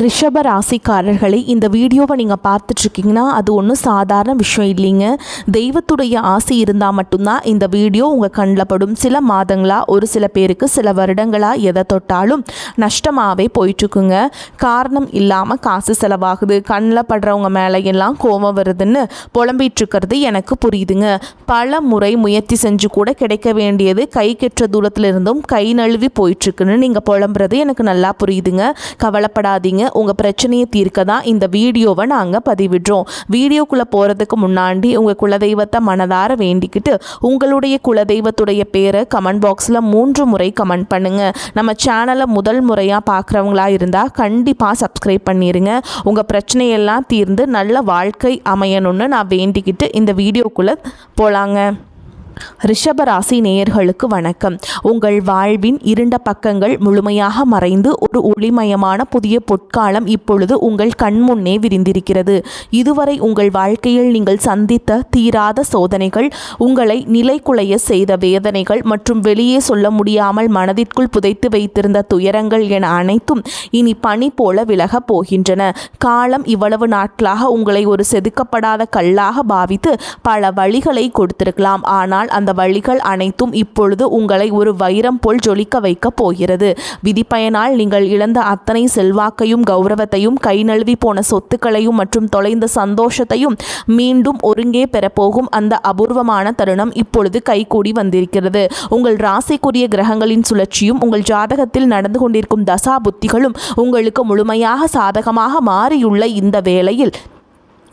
ரிஷப ராசிக்காரர்களை இந்த வீடியோவை நீங்கள் பார்த்துட்ருக்கீங்கன்னா அது ஒன்றும் சாதாரண விஷயம் இல்லைங்க. தெய்வத்துடைய ஆசை இருந்தால் மட்டும்தான் இந்த வீடியோ உங்கள் கண்ணில் படும். சில மாதங்களாக, ஒரு சில பேருக்கு சில வருடங்களாக எதை தொட்டாலும் நஷ்டமாகவே போயிட்டுருக்குங்க. காரணம் இல்லாமல் காசு செலவாகுது, கண்ணில் படுறவங்க மேலே எல்லாம் கோபம் வருதுன்னு புலம்பிகிட்ருக்கிறது எனக்கு புரியுதுங்க. பல முறை முயற்சி செஞ்சு கூட கிடைக்க வேண்டியது கை கெட்ட தூரத்தில் இருந்தும் கை நழுவி போயிட்டுருக்குன்னு நீங்கள் புலம்புறது எனக்கு நல்லா புரியுதுங்க. கவலைப்படாதீங்க, உங்கள் பிரச்சனையை தீர்க்க தான் இந்த வீடியோவை நாங்கள் பதிவிடுறோம். வீடியோக்குள்ளே போகிறதுக்கு முன்னாடி உங்கள் குலதெய்வத்தை மனதார வேண்டிக்கிட்டு உங்களுடைய குலதெய்வத்துடைய பேரை கமெண்ட் பாக்ஸில் 3 முறை கமெண்ட் பண்ணுங்கள். நம்ம சேனலை முதல் முறையாக பார்க்குறவங்களா இருந்தால் கண்டிப்பாக சப்ஸ்கிரைப் பண்ணிடுங்க. உங்கள் பிரச்சனையெல்லாம் தீர்ந்து நல்ல வாழ்க்கை அமையணும்னு நான் வேண்டிக்கிட்டு இந்த வீடியோக்குள்ளே போகலாங்க. ரிஷபராசி நேயர்களுக்கு வணக்கம். உங்கள் வாழ்வின் இருண்ட பக்கங்கள் முழுமையாக மறைந்து ஒரு ஒளிமயமான புதிய பொற்காலம் இப்பொழுது உங்கள் கண்முன்னே விரிந்திருக்கிறது. இதுவரை உங்கள் வாழ்க்கையில் நீங்கள் சந்தித்த தீராத சோதனைகள், உங்களை நிலைகுலைய செய்த வேதனைகள் மற்றும் வெளியே சொல்ல முடியாமல் மனதிற்குள் புதைத்து வைத்திருந்த துயரங்கள் என அனைத்தும் இனி பனி போல விலகப் போகின்றன. காலம் இவ்வளவு நாட்களாக உங்களை ஒரு செதுக்கப்படாத கல்லாக பாவித்து பல வழிகளை கொடுத்திருக்கலாம். ஆனால் அந்த வழிகள் அனைத்தும் இப்பொழுது உங்களை ஒரு வைரம் போல் ஜொலிக்க வைக்க போகிறது. விதிப்பயனால் நீங்கள் இழந்த அத்தனை செல்வாக்கையும் கௌரவத்தையும், கை நழுவி போன சொத்துக்களையும் மற்றும் தொலைந்த சந்தோஷத்தையும் மீண்டும் ஒருங்கே பெறப்போகும் அந்த அபூர்வமான தருணம் இப்பொழுது கைகூடி வந்திருக்கிறது. உங்கள் ராசிக்குரிய கிரகங்களின் சுழற்சியும் உங்கள் ஜாதகத்தில் நடந்து கொண்டிருக்கும் தசா புத்திகளும் உங்களுக்கு முழுமையாக சாதகமாக மாறியுள்ள இந்த வேளையில்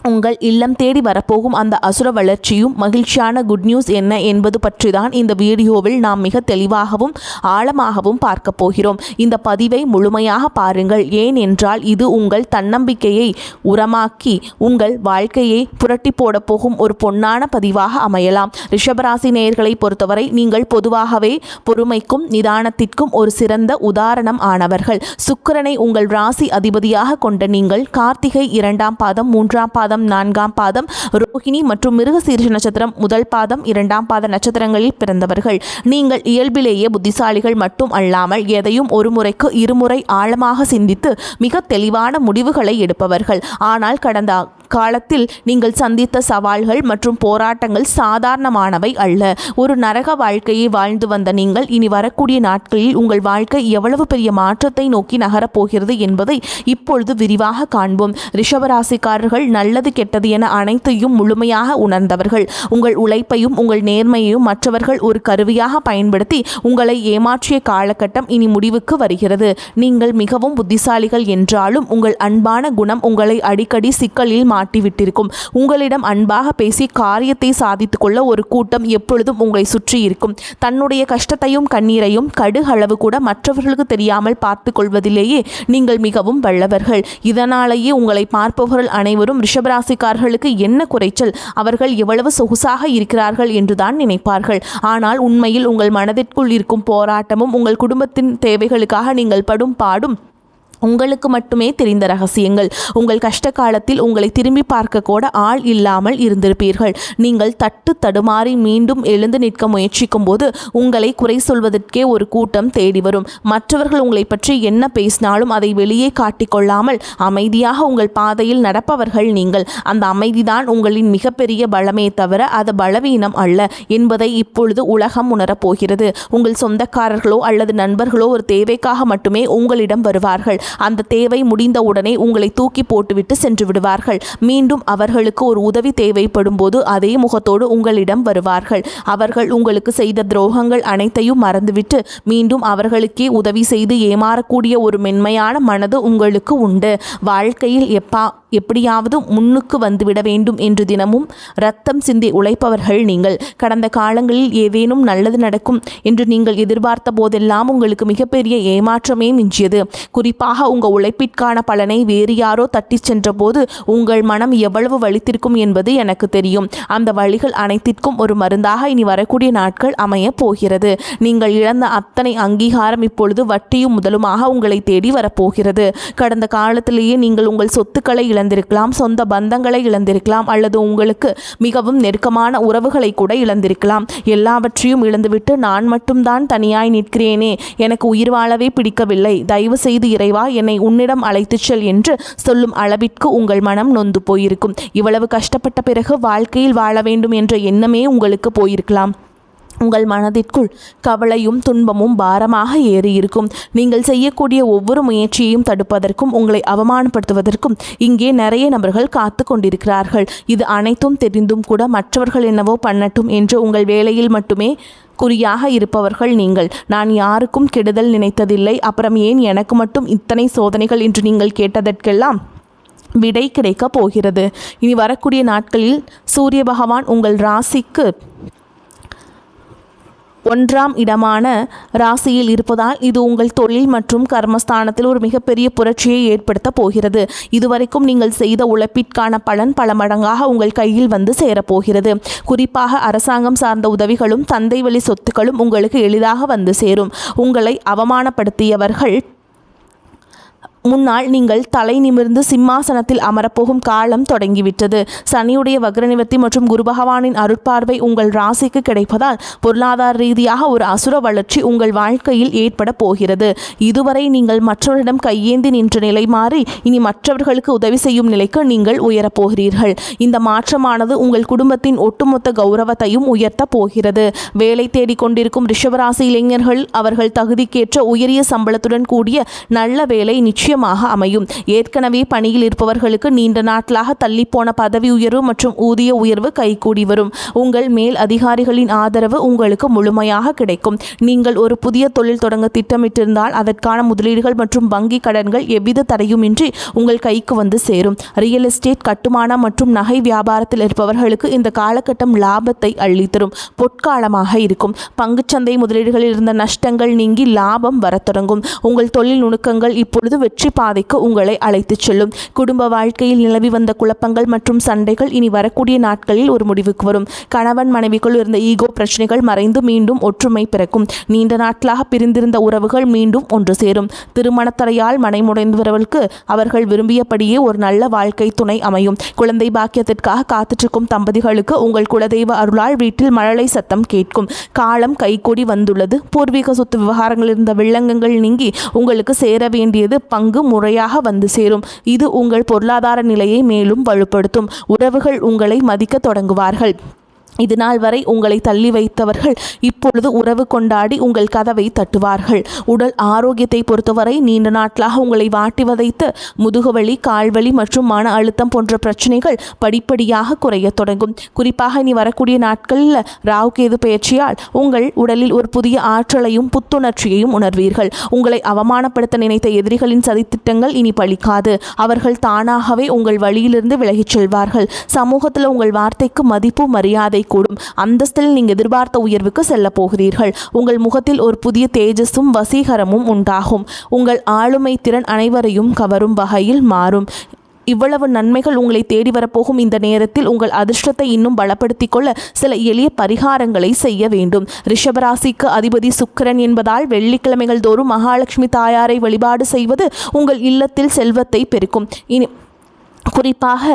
உங்கள் இல்லம் தேடி வரப்போகும் அந்த அசுர வளர்ச்சியும் மகிழ்ச்சியான குட் நியூஸ் என்ன என்பது பற்றி தான் இந்த வீடியோவில் நாம் மிக தெளிவாகவும் ஆழமாகவும் பார்க்க போகிறோம். இந்த பதிவை முழுமையாக பாருங்கள். ஏன் என்றால் இது உங்கள் தன்னம்பிக்கையை உரமாக்கி உங்கள் வாழ்க்கையை புரட்டி போட போகும் ஒரு பொன்னான பதிவாக அமையலாம். ரிஷபராசி நேயர்களை பொறுத்தவரை நீங்கள் பொதுவாகவே பொறுமைக்கும் நிதானத்திற்கும் ஒரு சிறந்த உதாரணம் ஆனவர்கள். சுக்கிரனை உங்கள் ராசி அதிபதியாக கொண்ட நீங்கள் கார்த்திகை 2ஆம் பாதம், 3ஆம் பாதம், 4ஆம் பாதம், ரோஹிணி மற்றும் மிருகசீரிஷ நட்சத்திரம் 1 பாதம், 2ஆம் பாத நட்சத்திரங்களில் பிறந்தவர்கள். நீங்கள் இயல்பிலேயே புத்திசாலிகள் மட்டும் அல்லாமல் எதையும் ஒரு முறைக்கு இருமுறை ஆழமாக சிந்தித்து மிக தெளிவான முடிவுகளை எடுப்பவர்கள். ஆனால் கடந்த காலத்தில் நீங்கள் சந்தித்த சவால்கள் மற்றும் போராட்டங்கள் சாதாரணமானவை அல்ல. ஒரு நரக வாழ்க்கையை வாழ்ந்து வந்த நீங்கள் இனி வரக்கூடிய நாட்களில் உங்கள் வாழ்க்கை எவ்வளவு பெரிய மாற்றத்தை நோக்கி நகரப்போகிறது என்பதை இப்பொழுது விரிவாக காண்போம். ரிஷபராசிக்காரர்கள் நல்லது கெட்டது என அனைத்தையும் முழுமையாக உணர்ந்தவர்கள். உங்கள் உழைப்பையும் உங்கள் நேர்மையையும் மற்றவர்கள் ஒரு கருவியாக பயன்படுத்தி உங்களை ஏமாற்றிய காலகட்டம் இனி முடிவுக்கு வருகிறது. நீங்கள் மிகவும் புத்திசாலிகள் என்றாலும் உங்கள் அன்பான குணம் உங்களை அடிக்கடி சிக்கலில் மாட்டிவிட்டிருக்கும். உங்களிடம் அன்பாக பேசி காரியத்தை சாதித்துக் கொள்ள ஒரு கூட்டம் எப்பொழுதும் உங்களை சுற்றி இருக்கும். தன்னுடைய கஷ்டத்தையும் கண்ணீரையும் கடுகளவு கூட மற்றவர்களுக்கு தெரியாமல் பார்த்து கொள்வதிலேயே நீங்கள் மிகவும் வல்லவர்கள். இதனாலேயே உங்களை பார்ப்பவர்கள் அனைவரும் ரிஷபராசிக்காரர்களுக்கு என்ன குறைச்சல், அவர்கள் எவ்வளவு சொகுசாக இருக்கிறார்கள் என்றுதான் நினைப்பார்கள். ஆனால் உண்மையில் உங்கள் மனதிற்குள் இருக்கும் போராட்டமும் உங்கள் குடும்பத்தின் தேவைகளுக்காக நீங்கள் படும் பாடும் உங்களுக்கு மட்டுமே தெரிந்த ரகசியங்கள். உங்கள் கஷ்ட காலத்தில் உங்களை திரும்பி பார்க்க கூட ஆள் இல்லாமல் இருந்திருப்பீர்கள். நீங்கள் தட்டு தடுமாறி மீண்டும் எழுந்து நிற்க முயற்சிக்கும் போது உங்களை குறை சொல்வதற்கே ஒரு கூட்டம் தேடி வரும். மற்றவர்கள் உங்களை பற்றி என்ன பேசினாலும் அதை வெளியே காட்டிக்கொள்ளாமல் அமைதியாக உங்கள் பாதையில் நடப்பவர்கள் நீங்கள். அந்த அமைதிதான் உங்களின் மிகப்பெரிய பலமே தவிர அது பலவீனம் அல்ல என்பதை இப்பொழுது உலகம் உணரப்போகிறது. உங்கள் சொந்தக்காரர்களோ அல்லது நண்பர்களோ ஒரு தேவைக்காக மட்டுமே உங்களிடம் வருவார்கள். அந்த தேவை முடிந்தவுடனே உங்களை தூக்கி போட்டுவிட்டு சென்று விடுவார்கள். மீண்டும் அவர்களுக்கு ஒரு உதவி தேவைப்படும் போது அதே முகத்தோடு உங்களிடம் வருவார்கள். அவர்கள் உங்களுக்கு செய்த துரோகங்கள் அனைத்தையும் மறந்துவிட்டு மீண்டும் அவர்களுக்கே உதவி செய்து ஏமாறக்கூடிய ஒரு மென்மையான மனது உங்களுக்கு உண்டு. வாழ்க்கையில் எப்படியாவது முன்னுக்கு வந்துவிட வேண்டும் என்று தினமும் ரத்தம் சிந்தி உழைப்பவர்கள் நீங்கள். கடந்த காலங்களில் ஏதேனும் நல்லது நடக்கும் என்று நீங்கள் எதிர்பார்த்த போதெல்லாம் உங்களுக்கு மிகப்பெரிய ஏமாற்றமே மிஞ்சியது. குறிப்பாக உங்கள் உழைப்பிற்கான பலனை வேறு யாரோ தட்டி சென்ற போது உங்கள் மனம் எவ்வளவு வலித்திருக்கும் என்பது எனக்கு தெரியும். அந்த வழிகள் அனைத்திற்கும் ஒரு மருந்தாக இனி வரக்கூடிய நாட்கள் அமைய போகிறது. நீங்கள் இழந்த அத்தனை அங்கீகாரம் இப்பொழுது வட்டியும் முதலுமாக உங்களை தேடி வரப்போகிறது. கடந்த காலத்திலேயே நீங்கள் உங்கள் சொத்துக்களை இழந்திருக்கலாம், சொந்த பந்தங்களை இழந்திருக்கலாம், அல்லது உங்களுக்கு மிகவும் நெருக்கமான உறவுகளை கூட இழந்திருக்கலாம். எல்லாவற்றையும் இழந்துவிட்டு நான் மட்டும்தான் தனியாய் நிற்கிறேனே, எனக்கு உயிர் வாழவே பிடிக்கவில்லை, தயவு செய்து இறைவா என்னை உன்னிடம் அழைத்துச் செல் என்று சொல்லும் அளவிற்கு உங்கள் மனம் நொந்து போயிருக்கும். இவ்வளவு கஷ்டப்பட்ட பிறகு வாழ்க்கையில் வாழ வேண்டும் என்ற எண்ணமே உங்களுக்கு போயிருக்கலாம். உங்கள் மனதிற்குள் கவலையும் துன்பமும் பாரமாக ஏறியிருக்கும். நீங்கள் செய்யக்கூடிய ஒவ்வொரு முயற்சியையும் தடுப்பதற்கும் உங்களை அவமானப்படுத்துவதற்கும் இங்கே நிறைய நபர்கள் காத்து கொண்டிருக்கிறார்கள். இது அனைத்தும் தெரிந்தும் கூட மற்றவர்கள் என்னவோ பண்ணட்டும் என்று உங்கள் வேலையில் மட்டுமே குறியாக இருப்பவர்கள் நீங்கள். நான் யாருக்கும் கெடுதல் நினைத்ததில்லை, அப்புறம் ஏன் எனக்கு மட்டும் இத்தனை சோதனைகள் என்று நீங்கள் கேட்டதற்கெல்லாம் விடை கிடைக்கப் போகிறது. இனி வரக்கூடிய நாட்களில் சூரிய பகவான் உங்கள் ராசிக்கு 1ஆம் இடமான ராசியில் இருப்பதால் இது உங்கள் தொழில் மற்றும் கர்மஸ்தானத்தில் ஒரு மிகப்பெரிய புரட்சியை ஏற்படுத்த போகிறது. இதுவரைக்கும் நீங்கள் செய்த உழைப்பிற்கான பலன் பல மடங்காக உங்கள் கையில் வந்து சேரப்போகிறது. குறிப்பாக அரசாங்கம் சார்ந்த உதவிகளும் தந்தை வழி சொத்துக்களும் உங்களுக்கு எளிதாக வந்து சேரும். உங்களை அவமானப்படுத்தியவர்கள் முன்னால் நீங்கள் தலை நிமிர்ந்து சிம்மாசனத்தில் அமரப்போகும் காலம் தொடங்கிவிட்டது. சனியுடைய வக்ரநிவர்த்தி மற்றும் குரு பகவானின் அருட்பார்வை உங்கள் ராசிக்கு கிடைப்பதால் பொருளாதார ரீதியாக ஒரு அசுர வளர்ச்சி உங்கள் வாழ்க்கையில் ஏற்பட போகிறது. இதுவரை நீங்கள் மற்றவரிடம் கையேந்தி நின்ற நிலை மாறி இனி மற்றவர்களுக்கு உதவி செய்யும் நிலைக்கு நீங்கள் உயரப்போகிறீர்கள். இந்த மாற்றமானது உங்கள் குடும்பத்தின் ஒட்டுமொத்த கௌரவத்தையும் உயர்த்த போகிறது. வேலை தேடிக்கொண்டிருக்கும் ரிஷபராசி இளைஞர்கள் அவர்கள் தகுதிக்கேற்ற உயரிய சம்பளத்துடன் கூடிய நல்ல வேலை நிச்சயம் அமையும். ஏற்கனவே பணியில் இருப்பவர்களுக்கு நீண்ட நாட்களாக தள்ளிப்போன பதவி உயர்வு மற்றும் ஊதிய உயர்வு கைகூடி வரும். உங்கள் மேல் அதிகாரிகளின் ஆதரவு உங்களுக்கு முழுமையாக கிடைக்கும். நீங்கள் ஒரு புதிய தொழில் தொடங்க திட்டமிட்டிருந்தால் அதற்கான முதலீடுகள் மற்றும் வங்கி கடன்கள் எவ்வித தடையுமின்றி உங்கள் கைக்கு வந்து சேரும். ரியல் எஸ்டேட், கட்டுமானம் மற்றும் நகை வியாபாரத்தில் இருப்பவர்களுக்கு இந்த காலகட்டம் லாபத்தை அள்ளித்தரும் பொற்காலமாக இருக்கும். பங்குச்சந்தை முதலீடுகளில் இருந்த நஷ்டங்கள் நீங்கி லாபம் வரத் தொடங்கும். உங்கள் தொழில் நுணுக்கங்கள் இப்பொழுது வெற்றி பாதைக்கு உங்களை அழைத்துச் செல்லும். குடும்ப வாழ்க்கையில் நிலவி வந்த குழப்பங்கள் மற்றும் சண்டைகள் இனி வரக்கூடிய நாட்களில் ஒரு முடிவுக்கு வரும். கணவன் மனைவிக்குள் இருந்த ஈகோ பிரச்சனைகள் மறைந்து மீண்டும் ஒற்றுமை பிறக்கும். நீண்ட நாட்களாக பிரிந்திருந்த உறவுகள் மீண்டும் ஒன்று சேரும். திருமணத்தடையால் மனைமுடைந்தவர்களுக்கு அவர்கள் விரும்பியபடியே ஒரு நல்ல வாழ்க்கை துணை அமையும். குழந்தை பாக்கியத்திற்காக காத்துச்சிருக்கும் தம்பதிகளுக்கு உங்கள் குலதெய்வ அருளால் வீட்டில் மழலை சத்தம் கேட்கும். காலம் கைகூடி வந்துள்ளது. பூர்வீக சொத்து விவகாரங்கள் இருந்த வில்லங்கங்கள் நீங்கி உங்களுக்கு சேர வேண்டியது பங்கு முறையாக வந்து சேரும். இது உங்கள் பொருளாதார நிலையை மேலும் வலுப்படுத்தும். உறவுகள் உங்களை மதிக்க தொடங்குவார்கள். இதுநாள் வரை உங்களை தள்ளி வைத்தவர்கள் இப்பொழுது உறவு கொண்டாடி உங்கள் கதவை தட்டுவார்கள். உடல் ஆரோக்கியத்தை பொறுத்தவரை நீண்ட நாட்களாக உங்களை வாட்டி வதைத்து முதுகுவலி, கால்வலி மற்றும் மன அழுத்தம் போன்ற பிரச்சனைகள் படிப்படியாக குறைய தொடங்கும். குறிப்பாக இனி வரக்கூடிய நாட்களில் ராகு கேது பயிற்சியால் உங்கள் உடலில் ஒரு புதிய ஆற்றலையும் புத்துணர்ச்சியையும் உணர்வீர்கள். உங்களை அவமானப்படுத்த நினைத்த எதிரிகளின் சதித்திட்டங்கள் இனி பலிக்காது. அவர்கள் தானாகவே உங்கள் வழியிலிருந்து விலகிச் செல்வார்கள். சமூகத்தில் உங்கள் வார்த்தைக்கு மதிப்பு, மரியாதை கூடும். அந்தஸ்தில் நீங்கள் எதிர்பார்த்த உயர்வுக்கு செல்ல போகிறீர்கள். உங்கள் முகத்தில் ஒரு புதிய தேஜஸும் வசீகரமும் உண்டாகும். உங்கள் ஆளுமை திறன் அனைவரையும் கவரும் வகையில் மாறும். இவ்வளவு நன்மைகள் உங்களை தேடி வரப்போகும் இந்த நேரத்தில் உங்கள் அதிர்ஷ்டத்தை இன்னும் பலப்படுத்திக் கொள்ள சில எளிய பரிகாரங்களை செய்ய வேண்டும். ரிஷபராசிக்கு அதிபதி சுக்கிரன் என்பதால் வெள்ளிக்கிழமைகள் தோறும் மகாலட்சுமி தாயாரை வழிபாடு செய்வது உங்கள் இல்லத்தில் செல்வத்தை பெருக்கும். குறிப்பாக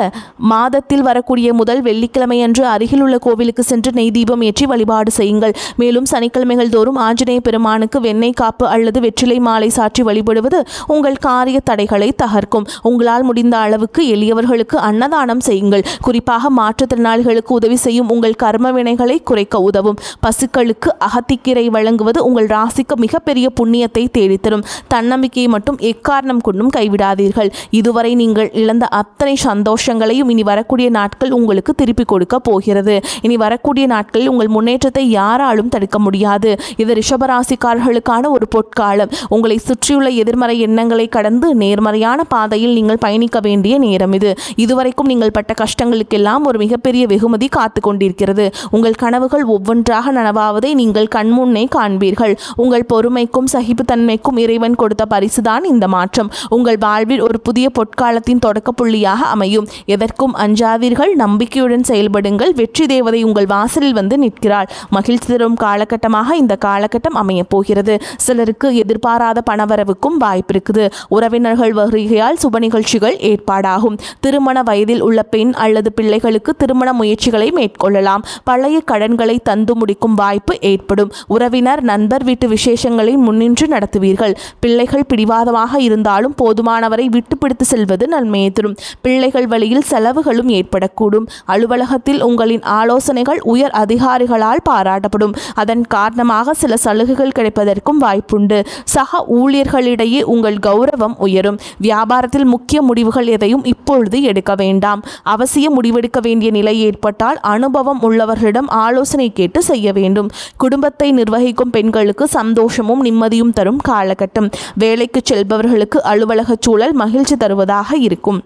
மாதத்தில் வரக்கூடிய முதல் வெள்ளிக்கிழமை அன்று அருகிலுள்ள கோவிலுக்கு சென்று நெய் தீபம் ஏற்றி வழிபாடு செய்யுங்கள். மேலும் சனிக்கிழமைகள் தோறும் ஆஞ்சநேய பெருமானுக்கு வெண்ணெய் காப்பு அல்லது வெற்றிலை மாலை சாற்றி வழிபடுவது உங்கள் காரிய தடைகளை தகர்க்கும். உங்களால் முடிந்த அளவுக்கு எளியவர்களுக்கு அன்னதானம் செய்யுங்கள். குறிப்பாக மாற்றுத்திறனாளிகளுக்கு உதவி செய்யும் உங்கள் கர்ம வினைகளை குறைக்க உதவும். பசுக்களுக்கு அகத்திக்கீரை வழங்குவது உங்கள் ராசிக்கு மிகப்பெரிய புண்ணியத்தை தேடித்தரும். தன்னம்பிக்கையை மட்டும் எக்காரணம் கொண்டும் கைவிடாதீர்கள். இதுவரை நீங்கள் இழந்த அத்தனை சந்தோஷங்களையும் இனி வரக்கூடிய நாட்கள் உங்களுக்கு திருப்பி கொடுக்க போகிறது. இனி வரக்கூடிய நாட்களில் உங்கள் முன்னேற்றத்தை யாராலும் தடுக்க முடியாது. இது ரிஷபராசிக்காரர்களுக்கான ஒரு பொற்காலம். உங்களை சுற்றியுள்ள எதிர்மறை எண்ணங்களை கடந்து நேர்மறையான பாதையில் நீங்கள் பயணிக்க வேண்டிய நேரம் இது. இதுவரைக்கும் நீங்கள் பட்ட கஷ்டங்களுக்கெல்லாம் ஒரு மிகப்பெரிய வெகுமதி காத்து கொண்டிருக்கிறது. உங்கள் கனவுகள் ஒவ்வொன்றாக நனவாவதை நீங்கள் கண்முன்னே காண்பீர்கள். உங்கள் பொறுமைக்கும் சகிப்புத்தன்மைக்கும் இறைவன் கொடுத்த பரிசுதான் இந்த மாற்றம். உங்கள் வாழ்வில் ஒரு புதிய பொற்காலத்தின் தொடக்க புள்ளியாக நாளாக அமையும். எதற்கும் அஞ்சாதீர்கள், நம்பிக்கையுடன் செயல்படுங்கள். வெற்றி தேவதை உங்கள் வாசலில் வந்து நிற்கிறாள். மகிழ்ச்சி தரும் காலகட்டமாக இந்த காலகட்டம் அமைய போகிறது. சிலருக்கு எதிர்பாராத பணவரவுக்கும் வாய்ப்பு இருக்குது. உறவினர்கள் வருகையால் சுப நிகழ்ச்சிகள் ஏற்பாடாகும். திருமண வயதில் உள்ள பெண் அல்லது பிள்ளைகளுக்கு திருமண முயற்சிகளை மேற்கொள்ளலாம். பழைய கடன்களை தந்து முடிக்கும் வாய்ப்பு ஏற்படும். உறவினர் நண்பர் வீட்டு விசேஷங்களை முன்னின்று நடத்துவீர்கள். பிள்ளைகள் பிடிவாதமாக இருந்தாலும் போதுமானவரை விட்டு பிடித்து செல்வது நன்மையை தரும். பிள்ளைகள் வழியில் செலவுகளும் ஏற்படக்கூடும். அலுவலகத்தில் உங்களின் ஆலோசனைகள் உயர் அதிகாரிகளால் பாராட்டப்படும். அதன் காரணமாக சில சலுகைகள் கிடைப்பதற்கும் வாய்ப்புண்டு. சக ஊழியர்களிடையே உங்கள் கௌரவம் உயரும். வியாபாரத்தில் முக்கிய முடிவுகள் எதையும் இப்பொழுது எடுக்க வேண்டாம். அவசிய முடிவெடுக்க வேண்டிய நிலை ஏற்பட்டால் அனுபவம் உள்ளவர்களிடம் ஆலோசனை கேட்டு செய்ய வேண்டும். குடும்பத்தை நிர்வகிக்கும் பெண்களுக்கு சந்தோஷமும் நிம்மதியும் தரும் காலகட்டம். வேலைக்கு செல்பவர்களுக்கு அலுவலக சூழல் மகிழ்ச்சி தருவதாக இருக்கும்.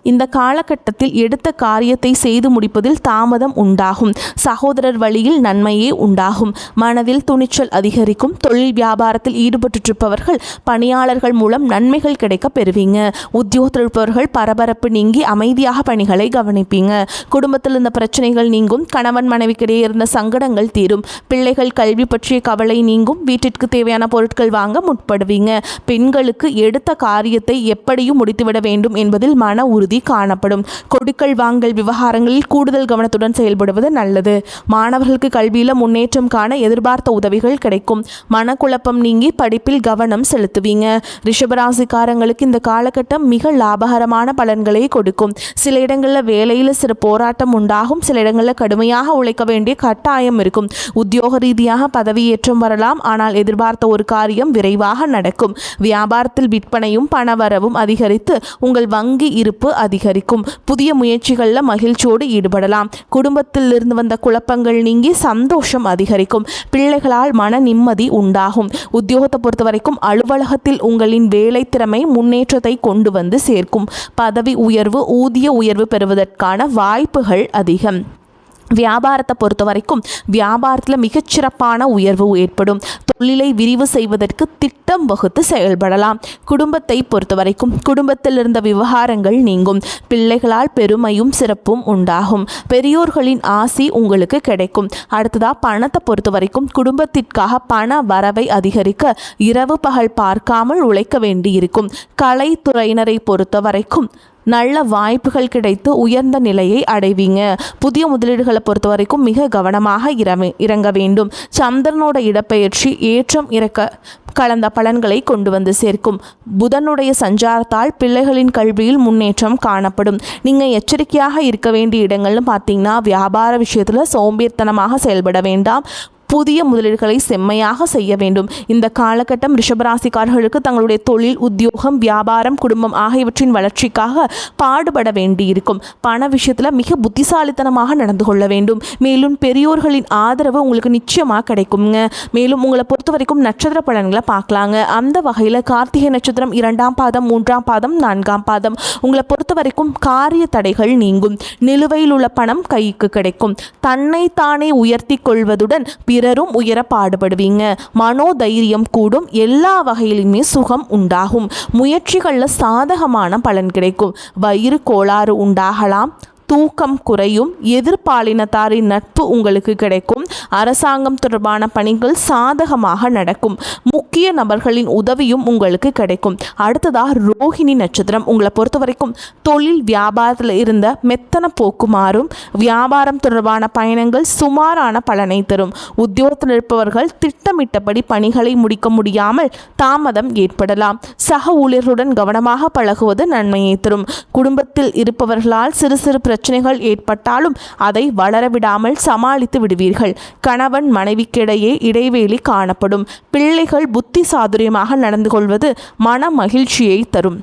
இந்த காலகட்டத்தில் எடுத்த காரியத்தை செய்து முடிப்பதில் தாமதம் உண்டாகும். சகோதரர் வழியில் நன்மையே உண்டாகும். மனதில் துணிச்சல் அதிகரிக்கும். தொழில் வியாபாரத்தில் ஈடுபட்டிருப்பவர்கள் பணியாளர்கள் மூலம் நன்மைகள் கிடைக்க பெறுவீங்க. உத்தியோகத்தில் இருப்பவர்கள் பரபரப்பு நீங்கி அமைதியாக பணிகளை கவனிப்பீங்க. குடும்பத்தில் இருந்த பிரச்சனைகள் நீங்கும். கணவன் மனைவிக்கிடையே இருந்த சங்கடங்கள் தீரும். பிள்ளைகள் கல்வி பற்றிய கவலை நீங்கும். வீட்டிற்கு தேவையான பொருட்கள் வாங்க முற்படுவீங்க. பெண்களுக்கு எடுத்த காரியத்தை எப்படியும் முடித்துவிட வேண்டும் என்பதில் மன உறுதி காணப்படும். கொடுக்கல் வாங்கல் விவகாரங்களில் கூடுதல் கவனத்துடன் செயல்படுவது நல்லது. மாணவர்களுக்கு கல்வியில முன்னேற்றம் காண எதிர்பார்த்த உதவிகள் கிடைக்கும். மனக்குழப்பம் நீங்கி படிப்பில் கவனம் செலுத்துவீங்க. ரிஷபராசிக்காரங்களுக்கு இந்த காலகட்டம் மிக லாபகரமான பலன்களை கொடுக்கும். சில இடங்களில் வேலையில் சிறு போராட்டம் உண்டாகும். சில இடங்களில் கடுமையாக உழைக்க வேண்டிய கட்டாயம் இருக்கும். உத்தியோக ரீதியாக பதவியேற்றம் வரலாம். ஆனால் எதிர்பார்த்த ஒரு காரியம் விரைவாக நடக்கும். வியாபாரத்தில் விற்பனையும் பணவரவும் அதிகரித்து உங்கள் வங்கி இருப்பு அதிகரிக்கும். புதிய முயற்சிகளில் மகிழ்ச்சியோடு ஈடுபடலாம். குடும்பத்தில் இருந்து வந்த குழப்பங்கள் நீங்கி சந்தோஷம் அதிகரிக்கும். பிள்ளைகளால் மன நிம்மதி உண்டாகும். உத்தியோகத்தை பொறுத்த வரைக்கும் அலுவலகத்தில் உங்களின் வேலை திறமை முன்னேற்றத்தை கொண்டு வந்து சேர்க்கும். பதவி உயர்வு, ஊதிய உயர்வு பெறுவதற்கான வாய்ப்புகள் அதிகம். வியாபாரத்தை பொறுத்த வரைக்கும் வியாபாரத்தில் மிகச்சிறப்பான உயர்வு ஏற்படும். தொழிலை விரிவு செய்வதற்கு திட்டம் வகுத்து செயல்படலாம். குடும்பத்தை பொறுத்த வரைக்கும் குடும்பத்தில் இருந்த விவகாரங்கள் நீங்கும். பிள்ளைகளால் பெருமையும் சிறப்பும் உண்டாகும். பெரியோர்களின் ஆசி உங்களுக்கு கிடைக்கும். அடுத்ததா பணத்தை பொறுத்த வரைக்கும் குடும்பத்திற்காக பண வரவை அதிகரிக்க இரவு பகல் பார்க்காமல் உழைக்க வேண்டியிருக்கும். கலைத்துறையினரை பொறுத்த வரைக்கும் நல்ல வாய்ப்புகள் கிடைத்து உயர்ந்த நிலையை அடைவீங்க. புதிய முதலீடுகளை பொறுத்த வரைக்கும் மிக கவனமாக இறங்க வேண்டும். சந்திரனோட இடப்பெயர்ச்சி ஏற்றம் இறக்க கலந்த பலன்களை கொண்டு வந்து சேர்க்கும். புதனுடைய சஞ்சாரத்தால் பிள்ளைகளின் கல்வியில் முன்னேற்றம் காணப்படும். நீங்கள் எச்சரிக்கையாக இருக்க வேண்டிய இடங்கள்னு பார்த்தீங்கன்னா வியாபார விஷயத்தில் சோம்பேறித்தனமாக செயல்பட வேண்டாம். புதிய முதலீடுகளை செம்மையாக செய்ய வேண்டும். இந்த காலகட்டம் ரிஷபராசிக்காரர்களுக்கு தங்களுடைய தொழில், உத்தியோகம், வியாபாரம், குடும்பம் ஆகியவற்றின் வளர்ச்சிக்காக பாடுபட வேண்டியிருக்கும். பண விஷயத்தில் மிக புத்திசாலித்தனமாக நடந்து கொள்ள வேண்டும். மேலும் பெரியோர்களின் ஆதரவு உங்களுக்கு நிச்சயமாக கிடைக்குங்க. மேலும் உங்களை பொறுத்த வரைக்கும் நட்சத்திர பலன்களை பார்க்கலாங்க. அந்த வகையில் கார்த்திகை நட்சத்திரம் 2ஆம் பாதம், 3ஆம் பாதம், 4ஆம் பாதம் உங்களை பொறுத்த வரைக்கும் காரிய தடைகள் நீங்கும். நிலுவையில் உள்ள பணம் கைக்கு கிடைக்கும். தன்னைத்தானே உயர்த்தி கொள்வதுடன் பிறரும் உயர பாடுபடுவீங்க. மனோதைரியம் கூடும். எல்லா வகையிலுமே சுகம் உண்டாகும். முயற்சிகளில் சாதகமான பலன் கிடைக்கும். வயிறு கோளாறு உண்டாகலாம். தூக்கம் குறையும். எதிர்பாலினத்தாரின் நட்பு உங்களுக்கு கிடைக்கும். அரசாங்கம் தொடர்பான பணிகள் சாதகமாக நடக்கும். முக்கிய நபர்களின் உதவியும் உங்களுக்கு கிடைக்கும். அடுத்ததாக ரோஹிணி நட்சத்திரம் உங்களை பொறுத்த வரைக்கும் தொழில் வியாபாரத்தில் இருந்த மெத்தன போக்கு மாறும். வியாபாரம் தொடர்பான பயணங்கள் சுமாரான பலனை தரும். உத்தியோகத்தில் இருப்பவர்கள் திட்டமிட்டபடி பணிகளை முடிக்க முடியாமல் தாமதம் ஏற்படலாம். சக ஊழியர்களுடன் கவனமாக பழகுவது நன்மையை தரும். குடும்பத்தில் இருப்பவர்களால் சிறு சிறு பிரச்சனைகள் ஏற்பட்டாலும் அதை வளரவிடாமல் சமாளித்து விடுவீர்கள். கணவன் மனைவிக்கிடையே இடைவெளி காணப்படும். பிள்ளைகள் புத்தி சாதுரியமாக நடந்து கொள்வது மன மகிழ்ச்சியை தரும்.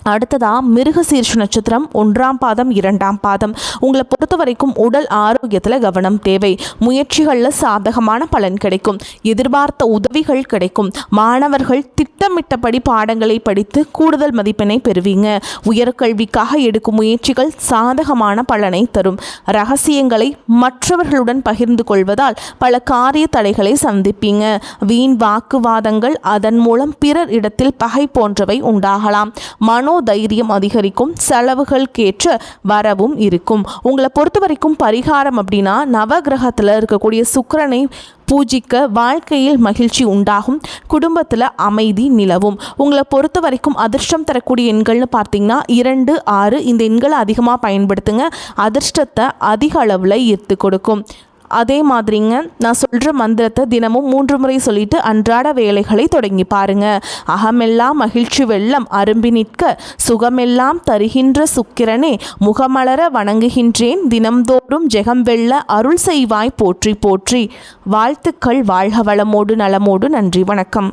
அடுத்ததா மிருகசீர்ஷ நட்சத்திரம் 1ஆம் பாதம், 2ஆம் பாதம் உங்களை பொறுத்த வரைக்கும் உடல் ஆரோக்கியத்தில் கவனம் தேவை. முயற்சிகளில் சாதகமான பலன் கிடைக்கும். எதிர்பார்த்த உதவிகள் கிடைக்கும். மாணவர்கள் திட்டமிட்டபடி பாடங்களை படித்து கூடுதல் மதிப்பெண்ணை பெறுவீங்க. உயர்கல்விக்காக எடுக்கும் முயற்சிகள் சாதகமான பலனை தரும். ரகசியங்களை மற்றவர்களுடன் பகிர்ந்து கொள்வதால் பல காரிய தடைகளை சந்திப்பீங்க. வீண் வாக்குவாதங்கள், அதன் மூலம் பிறர் இடத்தில் பகை போன்றவை உண்டாகலாம். மனோ மனோதைரியம் அதிகரிக்கும், செலவுகளுக்கேற்ற வரவும் இருக்கும். உங்களை பொறுத்த வரைக்கும் பரிகாரம் அப்படின்னா நவகிரகத்தில் இருக்கக்கூடிய சுக்கிரனை பூஜிக்க வாழ்க்கையில் மகிழ்ச்சி உண்டாகும், குடும்பத்தில் அமைதி நிலவும். உங்களை பொறுத்த வரைக்கும் அதிர்ஷ்டம் தரக்கூடிய எண்கள்னு பார்த்தீங்கன்னா 2, 6 இந்த எண்களை அதிகமாக பயன்படுத்துங்க. அதிர்ஷ்டத்தை அதிக அளவில் ஈர்த்து கொடுக்கும். அதே மாதிரிங்க நான் சொல்கிற மந்திரத்தை தினமும் 3 முறை சொல்லிட்டு அன்றாட வேலைகளை தொடங்கி பாருங்க. அகமெல்லாம் மகிழ்ச்சி வெள்ளம் அரும்பி நிற்க சுகமெல்லாம் தருகின்ற சுக்கிரனே முகமலர வணங்குகின்றேன், தினம்தோறும் ஜெகம் வெல்ல அருள் செய்வாய் போற்றி போற்றி. வாழ்த்துக்கள். வாழ்க வளமோடு நலமோடு. நன்றி, வணக்கம்.